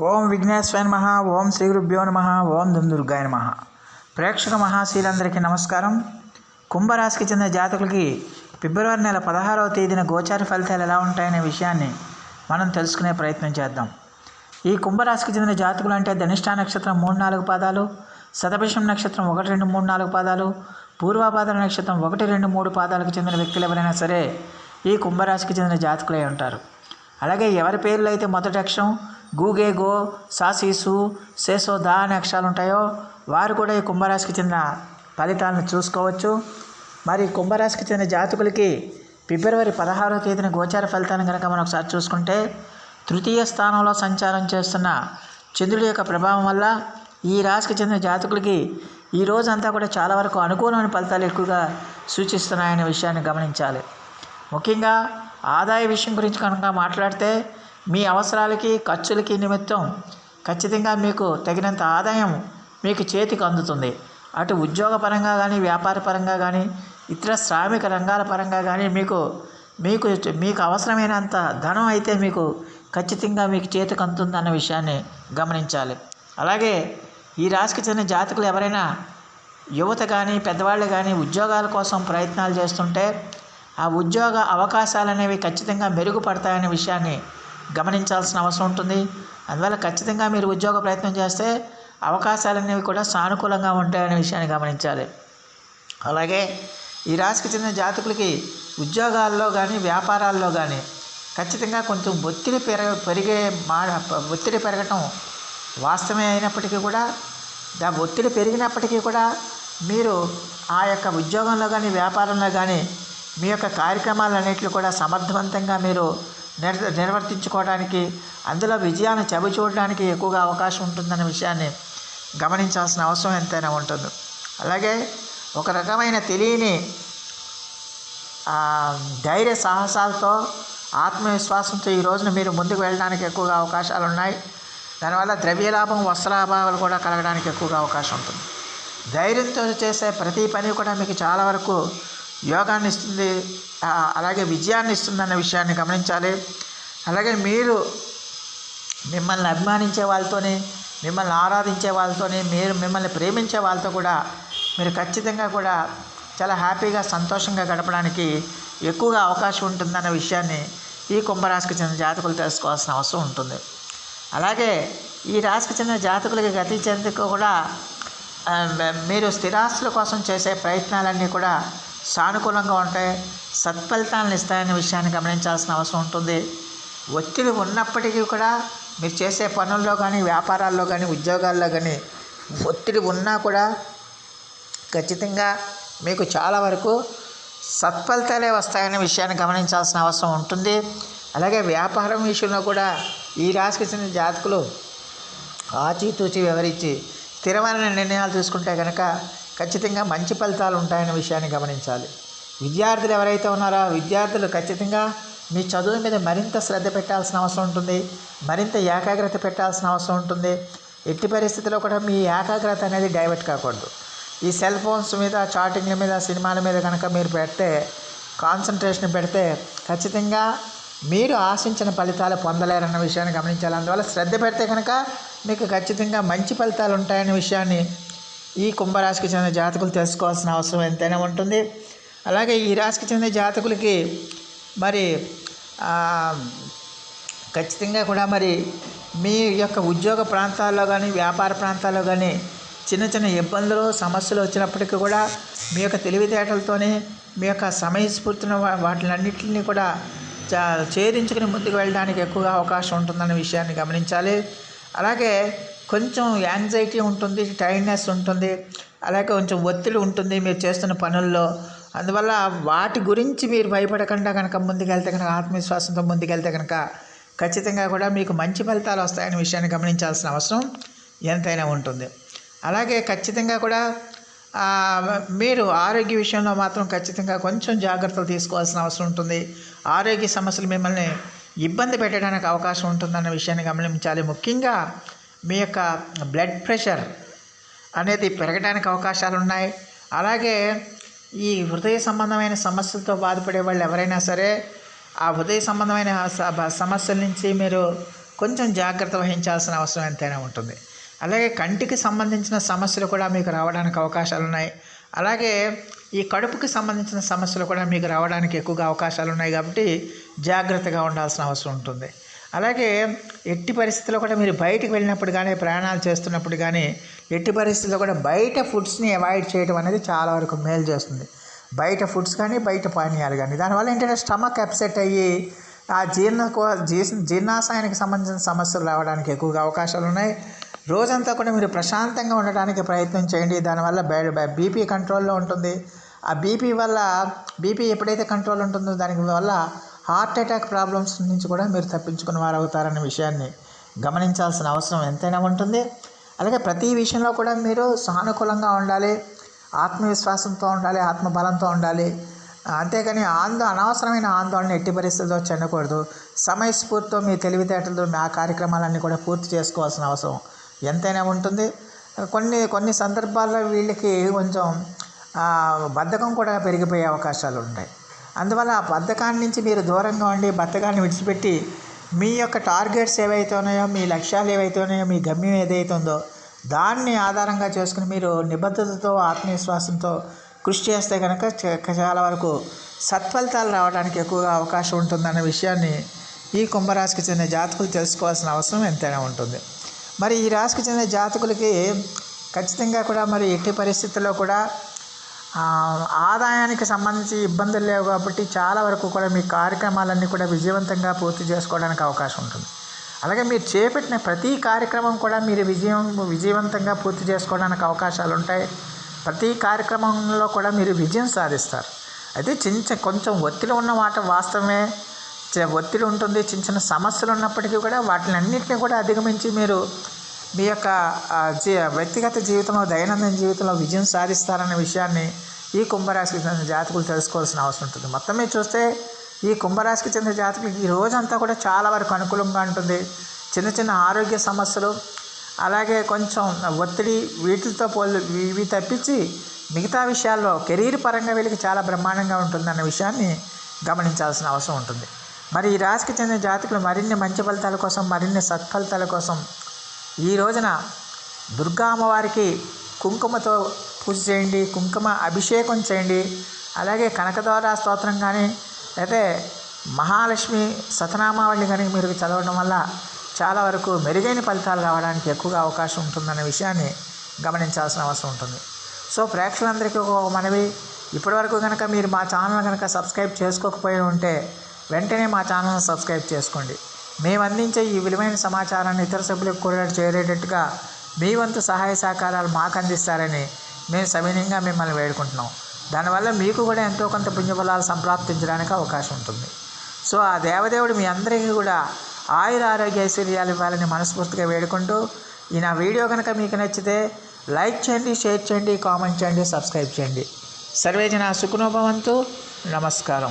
ఓం విఘ్నేశ్వరాయ నమః. ఓం శ్రీ గురుభ్యో నమః. ఓం దుందుర్గాయ నమః. ప్రేక్షక మహాశీలందరికీ నమస్కారం. కుంభరాశికి చెందిన జాతకులకి ఫిబ్రవరి నెల 16వ తేదీన గోచార ఫలితాలు ఎలా ఉంటాయనే విషయాన్ని మనం తెలుసుకునే ప్రయత్నం చేద్దాం. ఈ కుంభరాశికి చెందిన జాతకులు అంటే ధనిష్ఠా నక్షత్రం 3-4 పాదాలు, శతభిషం నక్షత్రం 1-2-3-4 పాదాలు, పూర్వాభాద్ర నక్షత్రం 1-2-3 పాదాలకు చెందిన వ్యక్తులు ఎవరైనా సరే ఈ కుంభరాశికి చెందిన జాతకులై ఉంటారు. అలాగే ఎవరి పేర్లు అయితే మొదటి అక్షరం గూగే, గో, సాసీసు, సేసో, దా అనే అక్షరాలు ఉంటాయో వారు కూడా ఈ కుంభరాశికి చెందిన ఫలితాలను చూసుకోవచ్చు. మరి కుంభరాశికి చెందిన జాతకులకి ఫిబ్రవరి 16వ తేదీన గోచార ఫలితాలను కనుక మనం ఒకసారి చూసుకుంటే, తృతీయ స్థానంలో సంచారం చేస్తున్న చంద్రుడి యొక్క ప్రభావం వల్ల ఈ రాశికి చెందిన జాతకులకి ఈ రోజంతా కూడా చాలా వరకు అనుకూలమైన ఫలితాలు ఎక్కువగా సూచిస్తున్నాయనే విషయాన్ని గమనించాలి. ముఖ్యంగా ఆదాయ విషయం గురించి కనుక మాట్లాడితే, మీ అవసరాలకి ఖర్చులకి నిమిత్తం ఖచ్చితంగా మీకు తగినంత ఆదాయం మీకు చేతికి అందుతుంది. అటు ఉద్యోగపరంగా కానీ, వ్యాపార పరంగా కానీ, ఇతర శ్రామిక రంగాల పరంగా కానీ మీకు మీకు మీకు అవసరమైనంత ధనం అయితే మీకు ఖచ్చితంగా మీకు చేతికి అందుతుంది అన్న విషయాన్ని గమనించాలి. అలాగే ఈ రాశికి చెందిన జాతకులు ఎవరైనా యువత కానీ, పెద్దవాళ్ళు కానీ ఉద్యోగాల కోసం ప్రయత్నాలు చేస్తుంటే ఆ ఉద్యోగ అవకాశాలు అనేవి ఖచ్చితంగా మెరుగుపడతాయనే విషయాన్ని గమనించాల్సిన అవసరం ఉంటుంది. అందువల్ల ఖచ్చితంగా మీరు ఉద్యోగ ప్రయత్నం చేస్తే అవకాశాలు అనేవి కూడా సానుకూలంగా ఉంటాయనే విషయాన్ని గమనించాలి. అలాగే ఈ రాశికి చెందిన జాతకులకి ఉద్యోగాల్లో కానీ, వ్యాపారాల్లో కానీ ఖచ్చితంగా కొంచెం ఒత్తిడి పెరగటం వాస్తవమే అయినప్పటికీ కూడా, ఒత్తిడి పెరిగినప్పటికీ కూడా మీరు ఆ యొక్క ఉద్యోగంలో కానీ, వ్యాపారంలో కానీ మీ యొక్క కార్యక్రమాలన్నింటినీ కూడా సమర్థవంతంగా మీరు నిర్వర్తించుకోవడానికి, అందులో విజయాన్ని చవిచూడడానికి ఎక్కువగా అవకాశం ఉంటుందన్న విషయాన్ని గమనించాల్సిన అవసరం ఎంతైనా ఉంటుంది. అలాగే ఒక రకమైన తెలియని ధైర్య సాహసాలతో, ఆత్మవిశ్వాసంతో ఈ రోజున మీరు ముందుకు వెళ్ళడానికి ఎక్కువగా అవకాశాలు ఉన్నాయి. దానివల్ల ద్రవ్యలాభం, వస్త్రాభావాలు కూడా కలగడానికి ఎక్కువగా అవకాశం ఉంటుంది. ధైర్యంతో చేసే ప్రతి పని కూడా మీకు చాలా వరకు యోగాన్ని ఇస్తుంది, అలాగే విజయాన్ని ఇస్తుందన్న విషయాన్ని గమనించాలి. అలాగే మీరు మిమ్మల్ని అభిమానించే వాళ్ళతోని, మిమ్మల్ని ఆరాధించే వాళ్ళతోని, మీరు మిమ్మల్ని ప్రేమించే వాళ్ళతో కూడా మీరు ఖచ్చితంగా కూడా చాలా హ్యాపీగా, సంతోషంగా గడపడానికి ఎక్కువగా అవకాశం ఉంటుందన్న విషయాన్ని ఈ కుంభరాశికి చెందిన జాతకులు తెలుసుకోవాల్సిన అవసరం ఉంటుంది. అలాగే ఈ రాశికి చెందిన జాతకులకి గతి చెందుకు కూడా మీరు స్థిరాస్తుల కోసం చేసే ప్రయత్నాలన్నీ కూడా సానుకూలంగా ఉంటాయి, సత్ఫలితాలను ఇస్తాయనే విషయాన్ని గమనించాల్సిన అవసరం ఉంటుంది. ఒత్తిడి ఉన్నప్పటికీ కూడా మీరు చేసే పనుల్లో కానీ, వ్యాపారాల్లో కానీ, ఉద్యోగాల్లో కానీ ఒత్తిడి ఉన్నా కూడా ఖచ్చితంగా మీకు చాలా వరకు సత్ఫలితాలే వస్తాయనే విషయాన్ని గమనించాల్సిన అవసరం ఉంటుంది. అలాగే వ్యాపారం విషయంలో కూడా ఈ రాశికి చెందిన జాతకులు ఆచితూచి వ్యవహరించి స్థిరమైన నిర్ణయాలు తీసుకుంటే కనుక ఖచ్చితంగా మంచి ఫలితాలు ఉంటాయనే విషయాన్ని గమనించాలి. విద్యార్థులు ఎవరైతే ఉన్నారో విద్యార్థులు ఖచ్చితంగా మీ చదువు మీద మరింత శ్రద్ధ పెట్టాల్సిన అవసరం ఉంటుంది, మరింత ఏకాగ్రత పెట్టాల్సిన అవసరం ఉంటుంది. ఎట్టి పరిస్థితుల్లో కూడా మీ ఏకాగ్రత అనేది డైవర్ట్ కాకూడదు. ఈ సెల్ ఫోన్స్ మీద, చాటింగ్ల మీద, సినిమాల మీద కనుక మీరు కాన్సన్ట్రేషన్ పెడితే ఖచ్చితంగా మీరు ఆశించిన ఫలితాలు పొందలేరన్న విషయాన్ని గమనించాలి. అందువల్ల శ్రద్ధ పెడితే కనుక మీకు ఖచ్చితంగా మంచి ఫలితాలు ఉంటాయనే విషయాన్ని ఈ కుంభరాశికి చెందిన జాతకులు తెలుసుకోవాల్సిన అవసరం ఎంతైనా ఉంటుంది. అలాగే ఈ రాశికి చెందిన జాతకులకి మరి ఖచ్చితంగా కూడా మరి మీ యొక్క ఉద్యోగ ప్రాంతాల్లో కానీ, వ్యాపార ప్రాంతాల్లో కానీ చిన్న చిన్న ఇబ్బందులు, సమస్యలు వచ్చినప్పటికీ కూడా మీ యొక్క తెలివితేటలతోనే, మీ యొక్క సమయస్ఫూర్తిని వాటిలన్నింటినీ కూడా ఛేదించుకుని ముందుకు వెళ్ళడానికి ఎక్కువగా అవకాశం ఉంటుందన్న విషయాన్ని గమనించాలి. అలాగే కొంచెం యాంగ్జైటీ ఉంటుంది, టైర్డ్నెస్ ఉంటుంది, అలాగే కొంచెం ఒత్తిడి ఉంటుంది మీరు చేస్తున్న పనుల్లో. అందువల్ల వాటి గురించి మీరు భయపడకుండా కనుక ముందుకెళ్తే కనుక, ఆత్మవిశ్వాసంతో ముందుకెళ్తే కనుక ఖచ్చితంగా కూడా మీకు మంచి ఫలితాలు వస్తాయనే విషయాన్ని గమనించాల్సిన అవసరం ఎంతైనా ఉంటుంది. అలాగే ఖచ్చితంగా కూడా మీరు ఆరోగ్య విషయంలో మాత్రం ఖచ్చితంగా కొంచెం జాగ్రత్తలు తీసుకోవాల్సిన అవసరం ఉంటుంది. ఆరోగ్య సమస్యలు మిమ్మల్ని ఇబ్బంది పెట్టడానికి అవకాశం ఉంటుందన్న విషయాన్ని గమనించాలి. ముఖ్యంగా మీ యొక్క బ్లడ్ ప్రెషర్ అనేది పెరగడానికి అవకాశాలు ఉన్నాయి. అలాగే ఈ హృదయ సంబంధమైన సమస్యలతో బాధపడే వాళ్ళు ఎవరైనా సరే ఆ హృదయ సంబంధమైన సమస్యల నుంచి మీరు కొంచెం జాగ్రత్త వహించాల్సిన అవసరం ఎంతైనా ఉంటుంది. అలాగే కంటికి సంబంధించిన సమస్యలు కూడా మీకు రావడానికి అవకాశాలు ఉన్నాయి. అలాగే ఈ కడుపుకి సంబంధించిన సమస్యలు కూడా మీకు రావడానికి ఎక్కువగా అవకాశాలు ఉన్నాయి కాబట్టి జాగ్రత్తగా ఉండాల్సిన అవసరం ఉంటుంది. అలాగే ఎట్టి పరిస్థితుల్లో కూడా మీరు బయటికి వెళ్ళినప్పుడు కానీ, ప్రయాణాలు చేస్తున్నప్పుడు కానీ ఎట్టి పరిస్థితుల్లో కూడా బయట ఫుడ్స్ని అవాయిడ్ చేయడం అనేది చాలా వరకు మేలు చేస్తుంది. బయట ఫుడ్స్ కానీ, బయట పానీయాలు కానీ. దానివల్ల ఏంటంటే స్టమక్ అప్సెట్ అయ్యి ఆ జీర్ణాశయానికి సంబంధించిన సమస్యలు రావడానికి ఎక్కువగా అవకాశాలు ఉన్నాయి. రోజంతా కూడా మీరు ప్రశాంతంగా ఉండడానికి ప్రయత్నం చేయండి. దానివల్ల బీపీ కంట్రోల్లో ఉంటుంది. ఆ బీపీ ఎప్పుడైతే కంట్రోల్ ఉంటుందో దాని వల్ల హార్ట్ అటాక్ ప్రాబ్లమ్స్ నుంచి కూడా మీరు తప్పించుకున్న వారు అవుతారనే విషయాన్ని గమనించాల్సిన అవసరం ఎంతైనా ఉంటుంది. అలాగే ప్రతి విషయంలో కూడా మీరు సానుకూలంగా ఉండాలి, ఆత్మవిశ్వాసంతో ఉండాలి, ఆత్మబలంతో ఉండాలి. అంతేకాని అనవసరమైన ఆందోళన ఎట్టి పరిస్థితుల్లో చెందకూడదు. సమయస్ఫూర్తితో మీ తెలివితేటలతో ఆ కార్యక్రమాలన్నీ కూడా పూర్తి చేసుకోవాల్సిన అవసరం ఎంతైనా ఉంటుంది. కొన్ని సందర్భాల్లో వీళ్ళకి కొంచెం బద్ధకం కూడా పెరిగిపోయే అవకాశాలు ఉంటాయి. అందువల్ల ఆ బద్ధకాన్ని నుంచి మీరు దూరంగా ఉండి బద్ధకాన్ని విడిచిపెట్టి మీ యొక్క టార్గెట్స్ ఏవైతే ఉన్నాయో, మీ లక్ష్యాలు ఏవైతే ఉన్నాయో, మీ గమ్యం ఏదైతే ఉందో దాన్ని ఆధారంగా చేసుకుని మీరు నిబద్ధతతో, ఆత్మవిశ్వాసంతో కృషి చేస్తే కనుక చాలా వరకు సత్ఫలితాలు రావడానికి ఎక్కువగా అవకాశం ఉంటుందన్న విషయాన్ని ఈ కుంభరాశికి చెందిన జాతకులు తెలుసుకోవాల్సిన అవసరం ఎంతైనా ఉంటుంది. మరి ఈ రాశికి చెందిన జాతకులకి ఖచ్చితంగా కూడా మరి ఎట్టి పరిస్థితుల్లో కూడా ఆదాయానికి సంబంధించి ఇబ్బందులు లేవు కాబట్టి చాలా వరకు కూడా మీ కార్యక్రమాలన్నీ కూడా విజయవంతంగా పూర్తి చేసుకోవడానికి అవకాశం ఉంటుంది. అలాగే మీరు చేపట్టిన ప్రతి కార్యక్రమం కూడా మీరు విజయవంతంగా పూర్తి చేసుకోవడానికి అవకాశాలు ఉంటాయి. ప్రతి కార్యక్రమంలో కూడా మీరు విజయం సాధిస్తారు. అయితే కొంచెం ఒత్తిడి ఉన్న మాట వాస్తవమే. ఒత్తిడి ఉంటుంది, చిన్న సమస్యలు ఉన్నప్పటికీ కూడా వాటినన్నింటినీ కూడా అధిగమించి మీరు మీ యొక్క వ్యక్తిగత జీవితంలో, దైనందిన జీవితంలో విజయం సాధిస్తారనే విషయాన్ని ఈ కుంభరాశికి చెందిన జాతకులు తెలుసుకోవాల్సిన అవసరం ఉంటుంది. మొత్తం మీద చూస్తే ఈ కుంభరాశికి చెందిన జాతకులకి ఈ రోజంతా కూడా చాలా వరకు అనుకూలంగా ఉంటుంది. చిన్న ఆరోగ్య సమస్యలు, అలాగే కొంచెం ఒత్తిడి వీటితో ఇవి తప్పించి మిగతా విషయాల్లో కెరీర్ పరంగా వీళ్ళకి చాలా బ్రహ్మాండంగా ఉంటుందన్న విషయాన్ని గమనించాల్సిన అవసరం ఉంటుంది. మరి ఈ రాశికి చెందిన జాతకులు మరిన్ని మంచి ఫలితాల కోసం, మరిన్ని సత్ఫలితాల కోసం ఈ రోజున దుర్గా అమ్మవారికి కుంకుమతో పూజ చేయండి, కుంకుమ అభిషేకం చేయండి. అలాగే కనకదార స్తోత్రం కానీ, అయితే మహాలక్ష్మి శతనామావళి కానీ మీరు చదవడం వల్ల చాలా వరకు మెరుగైన ఫలితాలు రావడానికి ఎక్కువగా అవకాశం ఉంటుందనే విషయాన్ని గమనించాల్సిన అవసరం ఉంటుంది. సో ప్రేక్షకులందరికీ ఒక మనవి, ఇప్పటివరకు కనుక మీరు మా ఛానల్ కనుక సబ్స్క్రైబ్ చేసుకోకపోయి ఉంటే వెంటనే మా ఛానల్ని సబ్స్క్రైబ్ చేసుకోండి. మేము అందించే ఈ విలువైన సమాచారాన్ని ఇతర సభ్యులకు కూడా చేరేటట్టుగా మీ వంతు సహాయ సహకారాలు మాకు అందిస్తారని మేము సవినయంగా మిమ్మల్ని వేడుకుంటున్నాం. దానివల్ల మీకు కూడా ఎంతో కొంత పుణ్యఫలాలు సంప్రాప్తించడానికి అవకాశం ఉంటుంది. సో ఆ దేవదేవుడు మీ అందరికీ కూడా ఆయుర ఆరోగ్య ఐశ్వర్యాలు ఇవ్వాలని మనస్ఫూర్తిగా వేడుకుంటూ ఈ నా వీడియో కనుక మీకు నచ్చితే లైక్ చేయండి, షేర్ చేయండి, కామెంట్ చేయండి, సబ్స్క్రైబ్ చేయండి. సర్వేజన సుఖినో భవంతు. నమస్కారం.